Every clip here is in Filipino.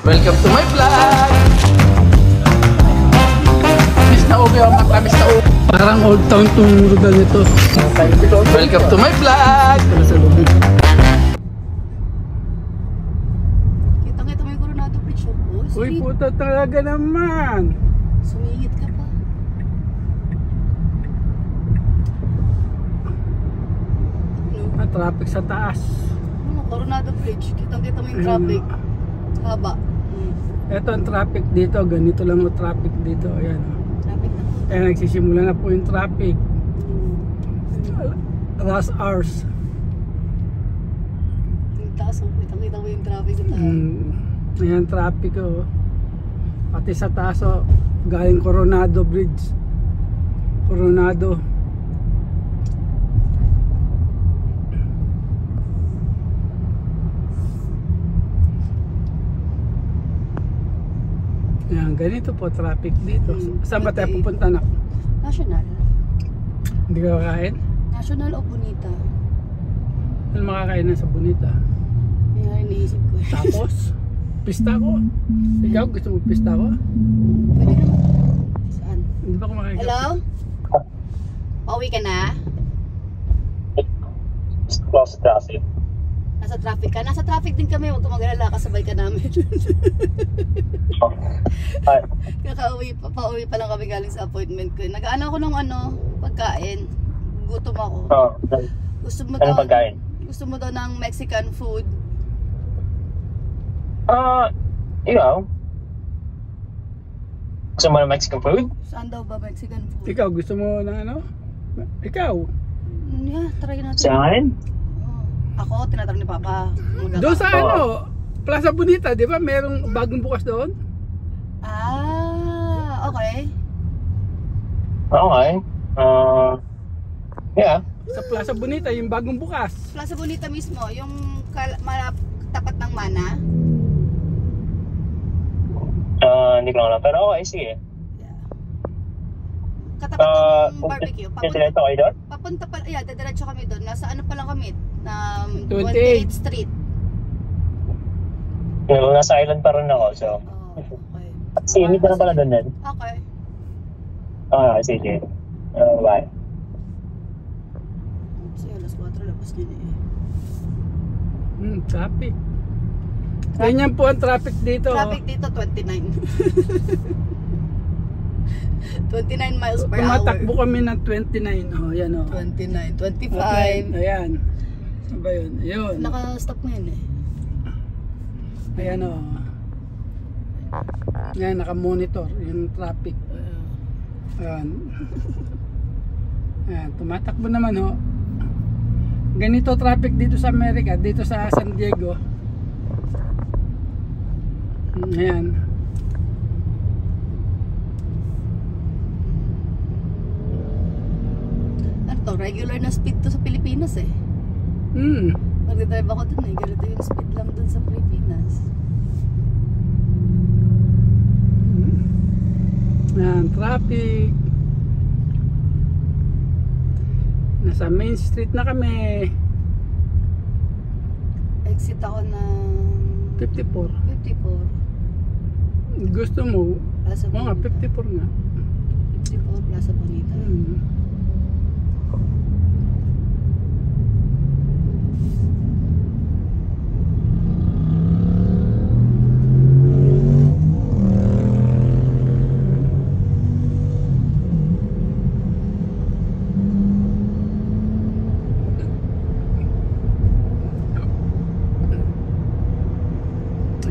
Welcome to my vlog! Miss na ubi ang mata, miss na ubi. Parang old town tong lugar nito. Welcome to my vlog! Kitang-kita mo yung Coronado Bridge. Oh, Uy, puta talaga naman. sumingit ka pa. Traffic sa taas. Coronado Bridge. Kitang-kita mo yung traffic. Haba. Ito ang traffic dito. Ganito lang ang traffic dito. Ayan. Traffic na. Kaya nagsisimula na po yung traffic. Rush hours. Yung taas, kitang-kita mo yung traffic sa taas. Ayan traffic oh. Pati sa taas oh. Galing Coronado Bridge. Coronado. Ayan, ganito po traffic dito. Saan ba tayo pupunta na? National. Hindi ka kakain? National o Bonita? Ano makakain na sa Bonita? Yan, iniisip ko. Tapos, pista ko. Ikaw gusto mo pista ko? Pwede naman. Saan? Hindi ba kumakain? Hello? Pauwi ka na? Close traffic. Nasa traffic ka? Nasa traffic din kami. Huwag ka mag-alala. Kasabay ka namin. Ay, Pauwi pa lang kami galing sa appointment ko. Nag-ano ako ng pagkain. Gutom ako. Gusto mo daw, anong pagkain? gusto mo daw ng Mexican food. Ikaw? Gusto mo ng Mexican food? Saan daw ba Mexican food? Ikaw gusto mo ng ano? Ikaw? Yeah, try natin. Sa akin? Ako, tinatanong ni Papa. Doon sa ano? Plaza Bonita, di ba? Merong bagong bukas doon? Okay. Okay. Yeah. Sa Plaza Bonita, yung bagong bukas. Plaza Bonita mismo, yung tapat ng Mana. Hindi ko lang alam. Pero okay, sige. Yeah. Katapat ng barbecue. Diretso kayo doon? Papunta pa, diretso kami doon. Nasa ano pa lang kami? 28th 28th Street. Nasa island pa rin ako, so. Okay. Sige, meet na lang pala doon din. Okay. Okay, sige. Bye. Kasi alas 4 labas din eh. Traffic. Ganyan po ang traffic dito. Traffic dito 29. 29 miles per hour. Tumatakbo kami ng 29. Oh, yan oh. 29, 25. Okay, ayan. Saan ba yun? Ayun. Naka-stop na yun eh. Ayan oh. Ayan, naka-monitor yung traffic. Ayan. Ayan, tumatakbo naman oh. Ganito traffic dito sa Amerika, dito sa San Diego. Ayan. Ano to? Regular na speed to sa Pilipinas eh. Nag-drive ako dun eh. Ganito yung speed lang dun sa Pilipinas. Ayan, traffic. Nasa Main Street na kami. Exit ako ng 54. 54. Gusto mo? Plaza Oo nga, Bonita. 54 nga. 54 Plaza Bonita.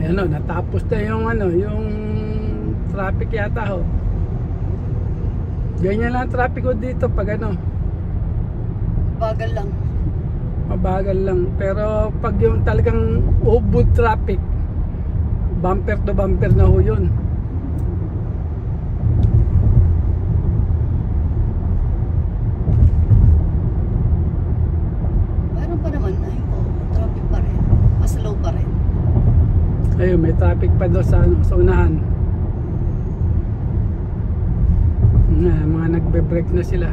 Ayan o, natapos na yung yung traffic yata ho. Ganyan lang traffic ko dito pag Bagal lang. mabagal lang. Pero pag yung talagang ubod traffic, bumper to bumper na ho yun. Meron pa naman. Ayun po, traffic pa rin. Mas low pa rin. Ayun, may traffic pa doon sa unahan. Mga nagbe-brake na sila.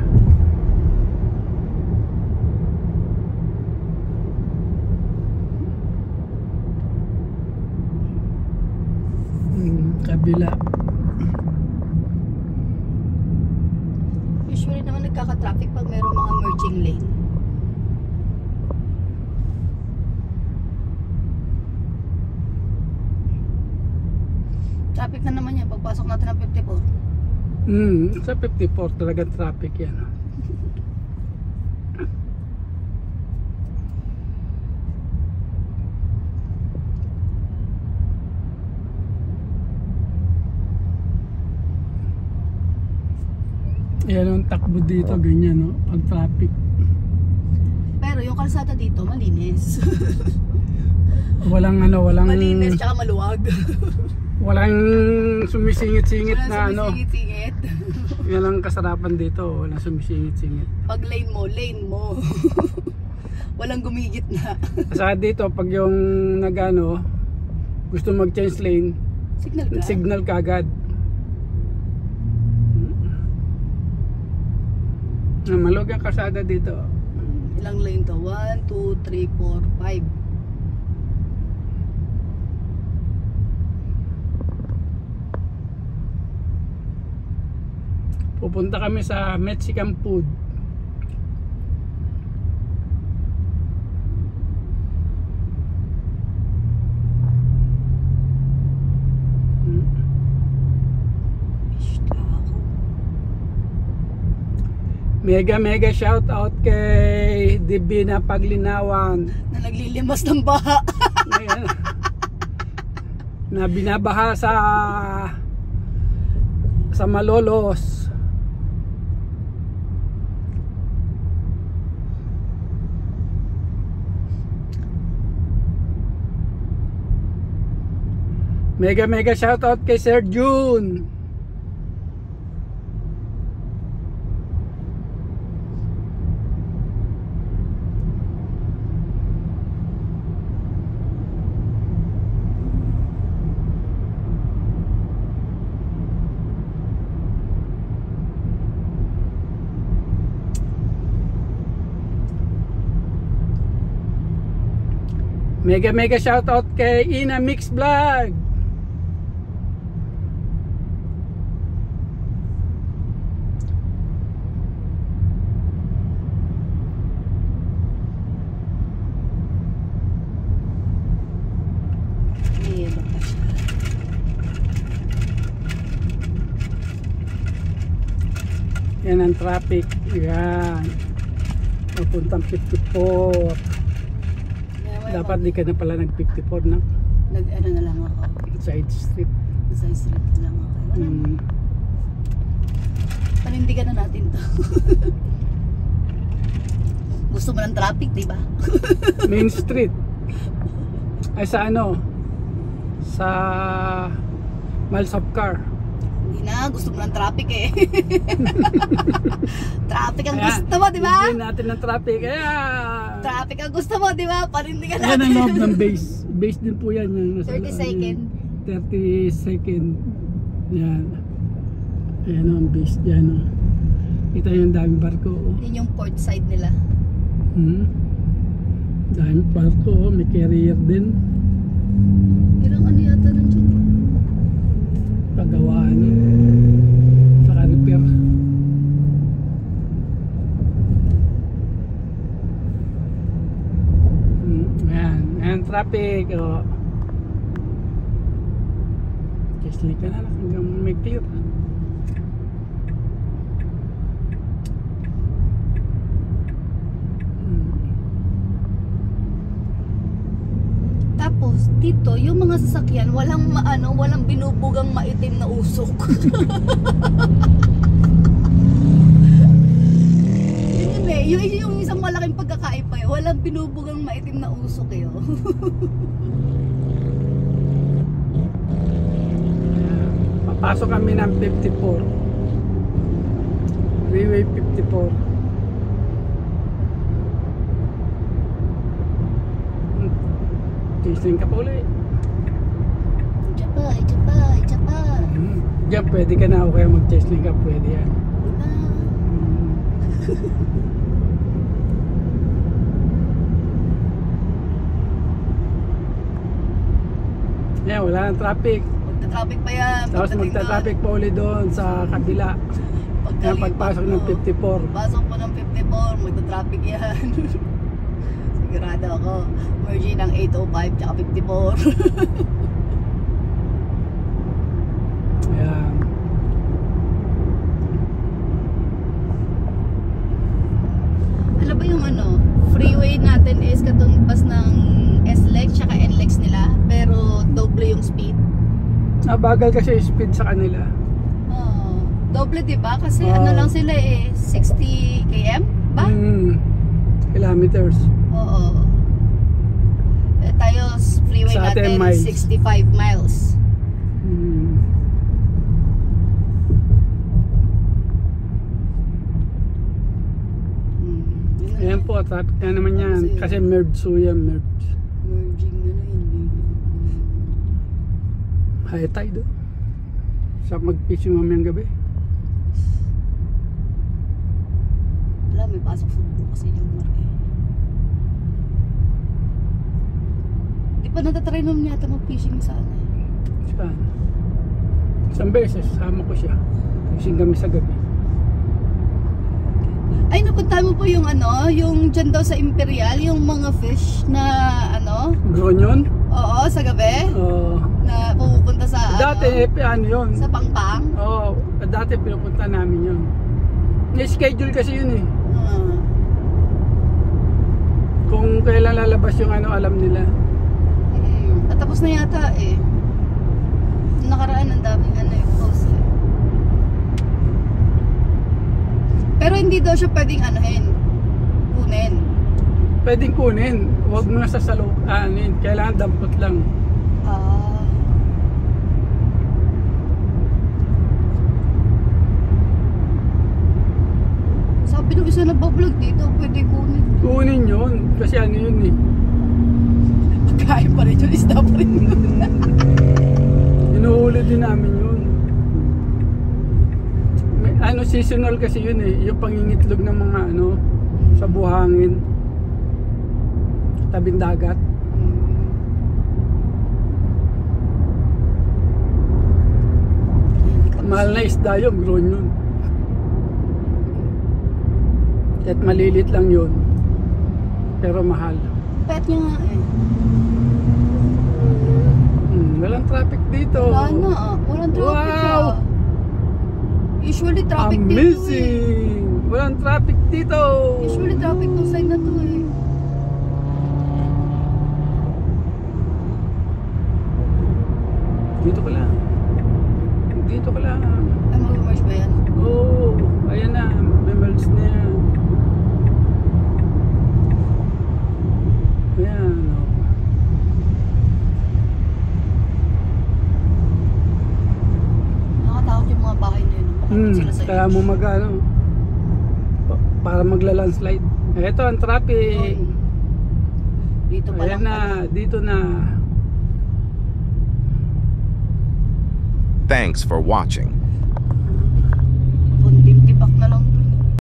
kabila. Usually naman nagkaka-traffic pag mayroong mga merging lane. Traffic na naman yan pagpasok natin ng 54. Sa 54 talagang traffic yan. Yan ang takbo dito, ganyan, no? Pag traffic. Pero yung kalsada dito malinis. Walang Malinis tsaka maluwag. walang sumisingit-singit na Sumisingit-singit. Yan ang kasarapan dito, walang sumisingit-singit. Pag lane mo. Walang gumigit na. Sa dito, pag yung gusto mag-change lane, signal ka agad. Maluwag ang kalsada dito. Ilang lane to? 1, 2, 3, 4, 5. Pupunta kami sa Mexican food. Mega shout out kay Divina Paglinawan Na naglilimas ng baha. na binabaha sa Malolos. Mega shout out kay Sir June. Mega shout out kay Ina Mix Vlog. Yan ang traffic. Yan. Papuntang 54. Dapat di ka na pala nag 54 na. Nag-ano na lang ako. Side street. Side street na lang ako. Panindigan na natin to. Gusto mo ng traffic, di ba? Main street. Ay sa sa Miles of Car. Hindi na, gusto mo ng traffic eh. Traffic ang gusto mo, di ba? Hindi natin ng traffic. Kaya Traffic ang gusto mo, di ba? Panindigan yan natin. ang loob ng base. Base din po yan. Yung 30 second. 30 second. Yan. Ayan ang base dyan. Kita yung daming barko. Yun yung port side nila. Daming barko. May carrier din. Ilang ano yata lang dyan? Pagawaan. Saka repair. Ayan traffic. Kasi ka na hanggang may clear. Tapos dito, yung mga sasakyan, walang walang binubugang maitim na usok. Yun eh, yung isang malaking pagkakaiba eh, walang binubugang maitim na usok eh. Papasok kami ng 54. Freeway 54. Tising ka pa ulit. Chapa. Diyan pwede ka na o kaya mag-testing ka, pwede yan. Yan, wala nang traffic. magta-traffic pa yan. Tapos Pagdating magta-traffic pa ulit doon sa kabila. doon, Kaya pagpasok ng 54. Pasok po ng 54, magta-traffic yan. Sigurado ako. Merging ng 805 tsaka 54. Ayan. Alam ba yung freeway natin is katumbas ng SLEX tsaka NLEX nila, pero doble yung speed. Bagal kasi yung speed sa kanila. Doble, di ba? Kasi Oo. lang sila 60 km ba? Kilometers. Oo. Tayo, freeway Sa atin, natin miles. 65 miles. Ayan po, traffic na naman yan. Kasi merge so yan, merge. Merging hindi. High tide. Sa mag-fishing mamayang gabi. Wala, may pasok sa bukas yung Mare. Di pa natatry naman yata mag-fishing sa Saan? Isang beses, sama ko siya. Fishing kami sa gabi. Ay, napunta mo po yung yung dyan daw sa Imperial, yung mga fish na Gronyon? oo, sa gabi, na pupunta sa Dati, yun. sa Pangpang. Oo, dati pinupunta namin yun. Schedule kasi yun eh. Kung kailan lalabas yung alam nila. At tapos na yata eh. Nakaraan ang daming yung post eh. Pero hindi daw siya pwedeng kunin. Pwedeng kunin. Huwag mo na sasalo. Kailangan dampot lang. Sabi nung isa nagbablog dito, pwede kunin. Kunin yun. Kasi yun eh. Pagkain pa rin yun, isda pa rin yun. Inuhuli din namin yun. Seasonal kasi yun eh. Yung pangingitlog ng mga sa buhangin. Tabing dagat. Mahal na isda yun, grown yun. At malilit lang yun. Pero mahal. Pet niya nga eh. Walang traffic dito. Wala na walang traffic. Wow! Usually traffic dito Amazing! Walang traffic dito. Usually traffic tong side na to eh. Dito ka lang. Dito ka lang. Ay, mag-merge ba yan? Oo. Ayan na. May merge na yan. Ayan. Nakakatakot yung mga bahay na yun. Makapit sila sa Kaya mo para magla-landslide. Ito ang traffic. Dito pa Ayan lang na. Dito na. Thanks for watching.